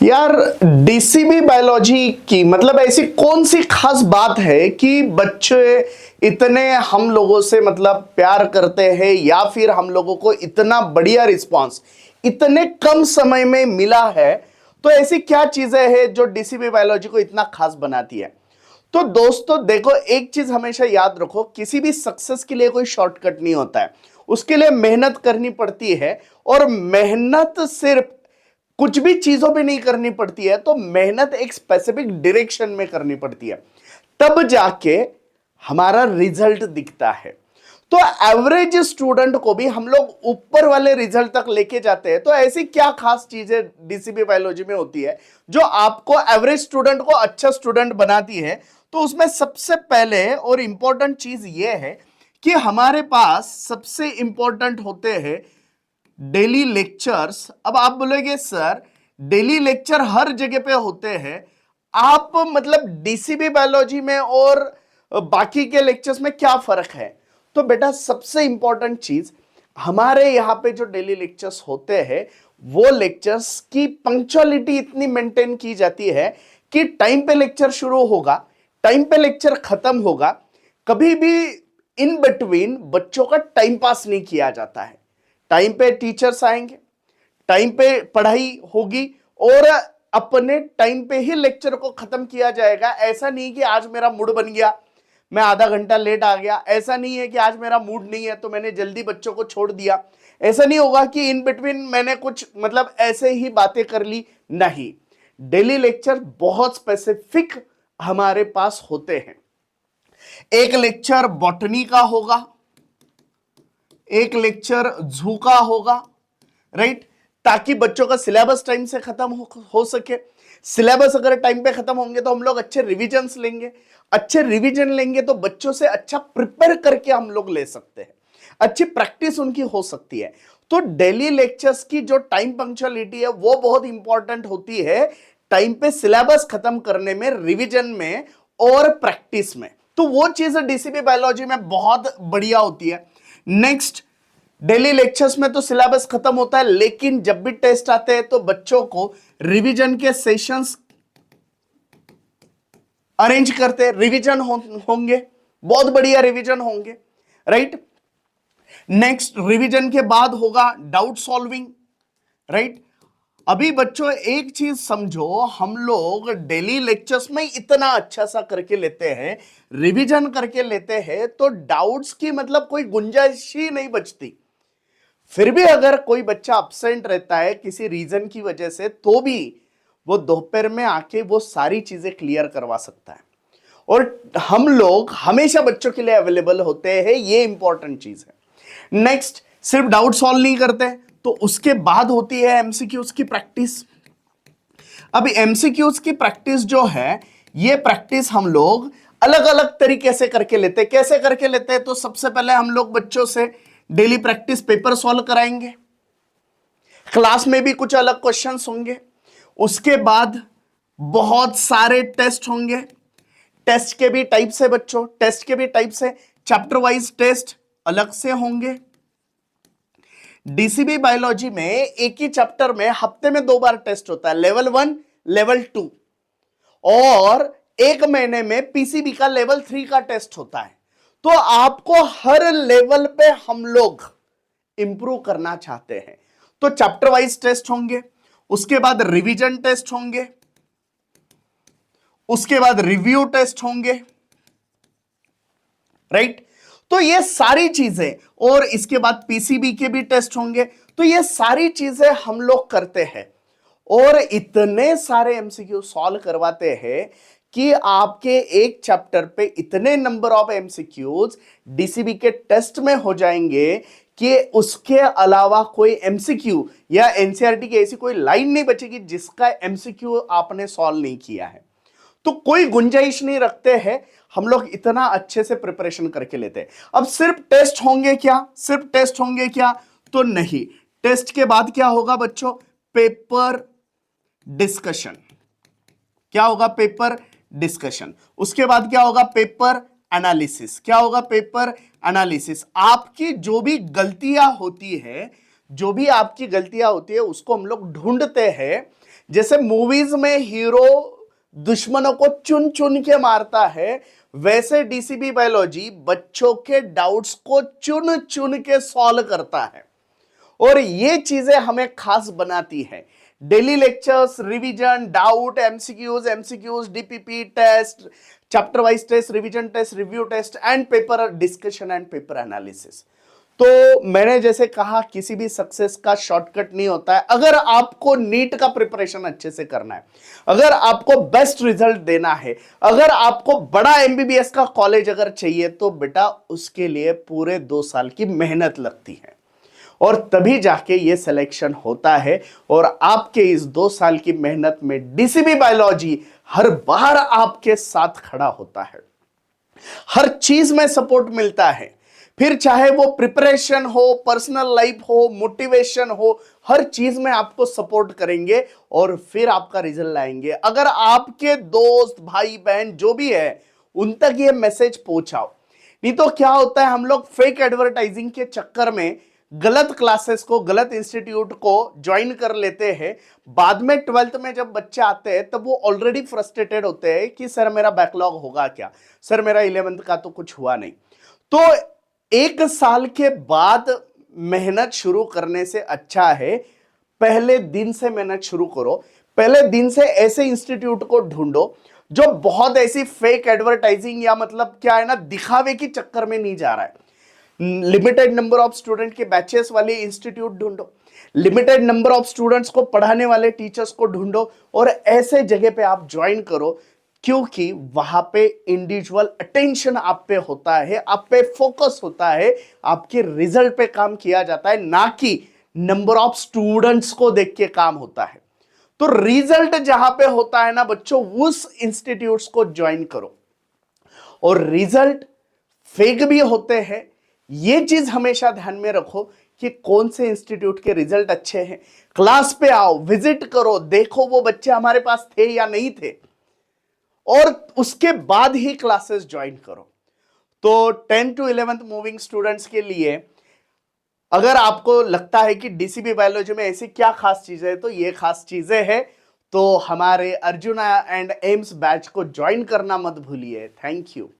यार, DCB biology की मतलब ऐसी कौन सी खास बात है कि बच्चे इतने हम लोगों से मतलब प्यार करते हैं या फिर हम लोगों को इतना बढ़िया रिस्पांस इतने कम समय में मिला है। तो ऐसी क्या चीजें हैं जो डीसीबी बायोलॉजी को इतना खास बनाती है? तो दोस्तों देखो, एक चीज हमेशा याद रखो, किसी भी सक्सेस के लिए कोई शॉर्टकट नहीं होता है। उसके लिए मेहनत करनी पड़ती है, और मेहनत सिर्फ कुछ भी चीजों पे नहीं करनी पड़ती है, तो मेहनत एक स्पेसिफिक डायरेक्शन में करनी पड़ती है, तब जाके हमारा रिजल्ट दिखता है। तो एवरेज स्टूडेंट को भी हम लोग ऊपर वाले रिजल्ट तक लेके जाते हैं। तो ऐसी क्या खास चीजें डीसीबी बायोलॉजी में होती है जो आपको एवरेज स्टूडेंट को अच्छा स्टूडेंट बनाती है? तो उसमें सबसे पहले और इंपॉर्टेंट चीज यह है कि हमारे पास सबसे इंपॉर्टेंट होते हैं डेली लेक्चर्स। अब आप बोलोगे सर, डेली लेक्चर हर जगह पे होते हैं, आप मतलब डीसीबी बायोलॉजी में और बाकी के लेक्चर्स में क्या फर्क है? तो बेटा, सबसे इंपॉर्टेंट चीज, हमारे यहां पे जो डेली लेक्चर्स होते हैं वो लेक्चर्स की पंक्चुअलिटी इतनी मेंटेन की जाती है कि टाइम पे लेक्चर शुरू होगा, टाइम पे लेक्चर खत्म होगा। कभी भी इन बिटवीन बच्चों का टाइम पास नहीं किया जाता है। टाइम पे टीचर्स आएंगे, टाइम पे पढ़ाई होगी, और अपने टाइम पे ही लेक्चर को खत्म किया जाएगा। ऐसा नहीं कि आज मेरा मूड बन गया, मैं आधा घंटा लेट आ गया। ऐसा नहीं है कि आज मेरा मूड नहीं है तो मैंने जल्दी बच्चों को छोड़ दिया। ऐसा नहीं होगा कि इन बिटवीन मैंने कुछ मतलब ऐसे ही बातें कर ली। नहीं, डेली लेक्चर बहुत स्पेसिफिक हमारे पास होते हैं। एक लेक्चर बॉटनी का होगा, एक लेक्चर जू का होगा, राइट? ताकि बच्चों का सिलेबस टाइम से खत्म हो सके। सिलेबस अगर टाइम पे खत्म होंगे तो हम लोग अच्छे रिविजन्स लेंगे, अच्छे रिवीजन लेंगे तो बच्चों से अच्छा प्रिपेयर करके हम लोग ले सकते हैं, अच्छी प्रैक्टिस उनकी हो सकती है। तो डेली लेक्चर्स की जो टाइम पंक्चुअलिटी है वो बहुत इंपॉर्टेंट होती है, टाइम पे सिलेबस खत्म करने में, रिवीजन में और प्रैक्टिस में। तो वो चीज डीसीबी बायोलॉजी में बहुत बढ़िया होती है। नेक्स्ट, डेली लेक्चर्स में तो सिलेबस खत्म होता है, लेकिन जब भी टेस्ट आते हैं तो बच्चों को रिवीजन के सेशंस अरेंज करते हैं। रिवीजन होंगे, बहुत बढ़िया रिवीजन होंगे, राइट? नेक्स्ट, रिवीजन के बाद होगा डाउट सॉल्विंग, राइट? अभी बच्चों एक चीज समझो, हम लोग डेली लेक्चर्स में इतना अच्छा सा करके लेते हैं, रिवीजन करके लेते हैं, तो डाउट्स की मतलब कोई गुंजाइश ही नहीं बचती। फिर भी अगर कोई बच्चा अपसेंट रहता है किसी रीजन की वजह से, तो भी वो दोपहर में आके वो सारी चीजें क्लियर करवा सकता है। और हम लोग हमेशा बच्चों के लिए अवेलेबल होते हैं, ये इंपॉर्टेंट चीज है। नेक्स्ट, सिर्फ डाउट सॉल्व नहीं करते, तो उसके बाद होती है एमसीक्यूज की प्रैक्टिस। अब एमसीक्यूज की प्रैक्टिस जो है, ये प्रैक्टिस हम लोग अलग अलग तरीके से करके लेते हैं। कैसे करके लेते हैं? तो सबसे पहले हम लोग बच्चों से डेली प्रैक्टिस पेपर सॉल्व कराएंगे, क्लास में भी कुछ अलग क्वेश्चंस होंगे। उसके बाद बहुत सारे टेस्ट होंगे। टेस्ट के भी टाइप्स है बच्चों, टेस्ट के भी टाइप्स है, चैप्टर वाइज टेस्ट अलग से होंगे। डीसीबी बायोलॉजी में एक ही चैप्टर में हफ्ते में 2 बार टेस्ट होता है, लेवल 1, लेवल 2, और एक महीने में पीसीबी का लेवल 3 का टेस्ट होता है। तो आपको हर लेवल पे हम लोग इंप्रूव करना चाहते हैं, तो चैप्टर वाइज टेस्ट होंगे, उसके बाद रिवीजन टेस्ट होंगे, उसके बाद रिव्यू टेस्ट होंगे, राइट? तो ये सारी चीजें, और इसके बाद पीसीबी के भी टेस्ट होंगे। तो ये सारी चीजें हम लोग करते हैं, और इतने सारे एमसीक्यू सॉल्व करवाते हैं कि आपके एक चैप्टर पे इतने नंबर ऑफ एमसीक्यूज डीसीबी के टेस्ट में हो जाएंगे कि उसके अलावा कोई एमसीक्यू या एनसीईआरटी की ऐसी कोई लाइन नहीं बचेगी जिसका एमसीक्यू आपने सॉल्व नहीं किया है। तो कोई गुंजाइश नहीं रखते हैं, हम लोग इतना अच्छे से प्रिपरेशन करके लेते हैं। अब सिर्फ टेस्ट होंगे क्या? सिर्फ टेस्ट होंगे क्या? तो नहीं। टेस्ट के बाद क्या होगा बच्चों? Paper discussion. क्या होगा? Paper discussion. उसके बाद क्या होगा? Paper analysis. क्या होगा? Paper analysis. आपकी जो भी गलतियां होती है, जो भी आपकी गलतियां होती है उसको हम लोग ढूंढते हैं, जैसे मूवीज में हीरो दुश्मनों को चुन चुन के मारता है, वैसे डीसीबी बायोलॉजी बच्चों के डाउट्स को चुन चुन के सॉल्व करता है। और ये चीजें हमें खास बनाती है। Daily lectures, revision, doubt, MCQs, DPP test, chapter wise test, revision test, review test and paper discussion and paper analysis. तो मैंने जैसे कहा, किसी भी सक्सेस का शॉर्टकट नहीं होता है। अगर आपको नीट का प्रिपरेशन अच्छे से करना है, अगर आपको बेस्ट रिजल्ट देना है, अगर आपको बड़ा एमबीबीएस का कॉलेज अगर चाहिए, तो बेटा उसके लिए पूरे 2 साल की मेहनत लगती है और तभी जाके ये सिलेक्शन होता है। और आपके इस 2 साल की मेहनत में डीसीबी बायोलॉजी हर बार आपके साथ खड़ा होता है, हर चीज में सपोर्ट मिलता है। फिर चाहे वो प्रिपरेशन हो, पर्सनल लाइफ हो, मोटिवेशन हो, हर चीज में आपको सपोर्ट करेंगे और फिर आपका रिजल्ट लाएंगे। अगर आपके दोस्त, भाई बहन जो भी है, उन तक ये मैसेज पहुंचाओ। नहीं तो क्या होता है, हम लोग फेक एडवर्टाइजिंग के चक्कर में गलत क्लासेस को, गलत इंस्टीट्यूट को ज्वाइन कर लेते हैं। बाद में 12th में जब बच्चे आते हैं तब वो ऑलरेडी फ्रस्ट्रेटेड होते हैं कि सर मेरा बैकलॉग होगा क्या, सर मेरा 11th का तो कुछ हुआ नहीं। तो 1 साल के बाद मेहनत शुरू करने से अच्छा है पहले दिन से मेहनत शुरू करो। पहले दिन से ऐसे इंस्टीट्यूट को ढूंढो जो बहुत ऐसी फेक एडवर्टाइजिंग या मतलब क्या है ना, दिखावे के चक्कर में नहीं जा रहा है। लिमिटेड नंबर ऑफ स्टूडेंट के बैचेस वाले इंस्टीट्यूट ढूंढो, लिमिटेड नंबर ऑफ स्टूडेंट्स को पढ़ाने वाले टीचर्स को ढूंढो और ऐसे जगह पे आप ज्वाइन करो, क्योंकि वहां पे इंडिविजुअल अटेंशन आप पे होता है, आप पे फोकस होता है, आपके रिजल्ट पे काम किया जाता है, ना कि नंबर ऑफ स्टूडेंट्स को देख के काम होता है। तो रिजल्ट जहां पे होता है ना बच्चों, उस इंस्टीट्यूट्स को ज्वाइन करो। और रिजल्ट फेक भी होते हैं, ये चीज हमेशा ध्यान में रखो कि कौन से इंस्टीट्यूट के रिजल्ट अच्छे हैं। क्लास पे आओ, विजिट करो, देखो वो बच्चे हमारे पास थे या नहीं थे, और उसके बाद ही क्लासेस ज्वाइन करो। तो 10 to 11th मूविंग स्टूडेंट्स के लिए अगर आपको लगता है कि डीसीबी बायोलॉजी में ऐसी क्या खास चीजें हैं, तो ये खास चीजें हैं, तो हमारे अर्जुना एंड एम्स बैच को ज्वाइन करना मत भूलिए। Thank you.